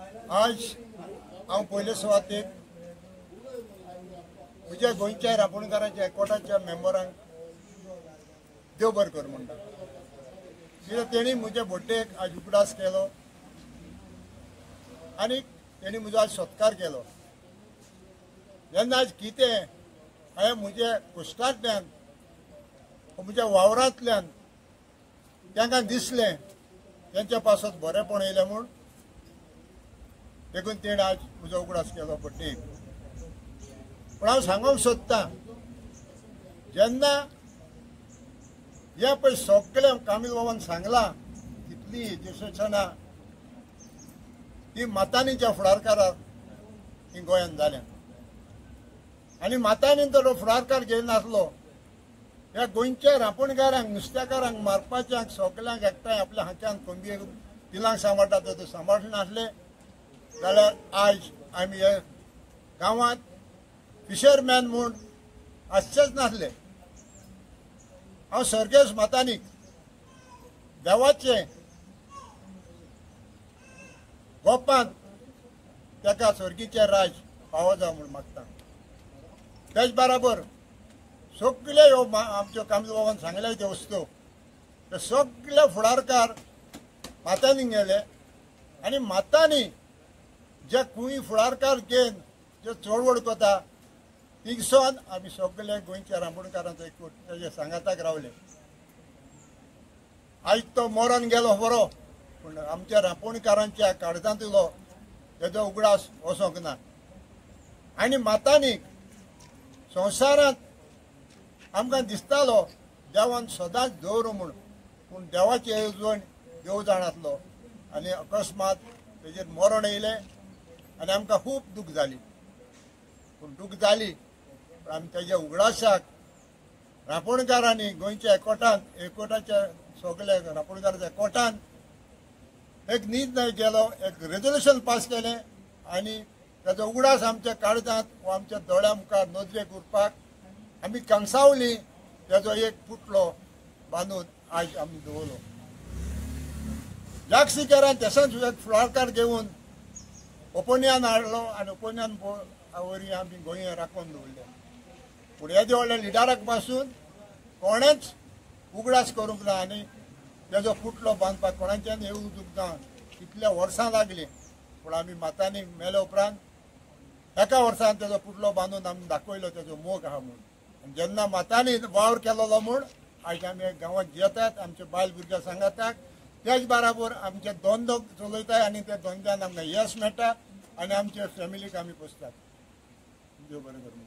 आज हांव पयले सुवातेक म्हज्या गोंयच्या रांपोणकारांच्या एकवटाच्या मेंबरांक देव बरें कर म्हणटा। कित्याक तेणी म्हज्या बड्डेक आज उगडास केलो आनी तेणी म्हजो आज सत्कार केलो। जेन्ना आज कितें हांवें म्हज्या कश्टांतल्यान म्हज्या वावरांतल्यान तांकां दिसलें तेंच्या पासत बरेंपण येयलें म्हूण देखून तेणें आज म्हजो उगडास केलो बड्डेक। पूण हांव सांगूंक सोदतां जेन्ना हे पळय सगळें कामील बाबान सांगलां कितलीं एज्युकेशनां ती मातांनीच्या फुडारकाराक ही गोंयांत जाल्या आनी मातांनी तो फुडारकार घेयनासलो ह्या गोंयच्या रांपोणकारांक नुस्तेकारांक मारपाच्यांक सगळ्यांक एकठांय आपल्या हातान कोंबये पिलांक सांबाळटा ते सांबाळनासले जाल्यार आज आमी हे गांवांत फिशरमॅन म्हूण आसचेच नासले। हांव सर्गेस मातानीक देवाचे गोपांत ताका स्वर्गीचे राज फावो जावं म्हूण मागता। तेच बराबर सगळे ह्यो आमच्यो कामील बाबान सांगल्या त्यो वस्तू ते सगळे फुडारकार मातांनी गेले आनी मातांनी जे कुणी फुडारकार घेवन जे चळवळ करता थिंगसोन आमी सगळे गोंयच्या रांपोणकारांचो एकूट तेजे सांगाताक रावले। आयज तो मरण गेलो बरो पूण आमच्या रांपोणकारांच्या काळजांतलो तेजो उगडास वचोंक ना आनी मातांनी संवसारांत आमकां दिसतालो देवान सदांच दवरूं म्हूण पूण देवाची येवजण देव जाणातलो आनी अकस्मात तेजेर मरण येयलें आनी आमकां खूब दूख जाली। पूण दूख जाली पूण आमी तेज्या उगडासाक रांपोणकारांनी गोंयच्या एकवटाच्या सगळ्या रांपोणकारांच्या एकवटान एक निर्णय केलो, एक रेजोल्युशन पास केलें आनी तेजो उगडास आमच्या काळजांत वा आमच्या दोळ्या मुखार नदरेक उरपाक आमी कणसावली तेजो एक पुतळो बांदून आज आमी दवरलो। जागसीकरान तसोच एक फुडारकार घेवन ओपोनियान हाडलो आनी ओपोनियान वरी आमी गोंय राखून दवरले। पूण येदे व्हडल्या लिडराक पासून कोणेच उगडास करूंक ना आनी तेजो पुतळो बांदपाक कोणाच्यान येवजूंक ना। कितल्या वर्सां लागलीं पूण आमी मातांनी मेले उपरांत एका वर्सान तेजो पुतळो बांदून आमी दाखयलो तेजो मोग आहा म्हूण। जेन्ना मातांनी वावर केलोलो म्हूण आयज आमी गांवांत जेतात आमचे बायल भुरग्यां सांगाताक तेच बराबर आमचे धंदो चलयताय आनी त्या धंद्यान आमकां यश मेळटा आनी आमचे फॅमिलीक आमी पोसतात। देव बरें करूं।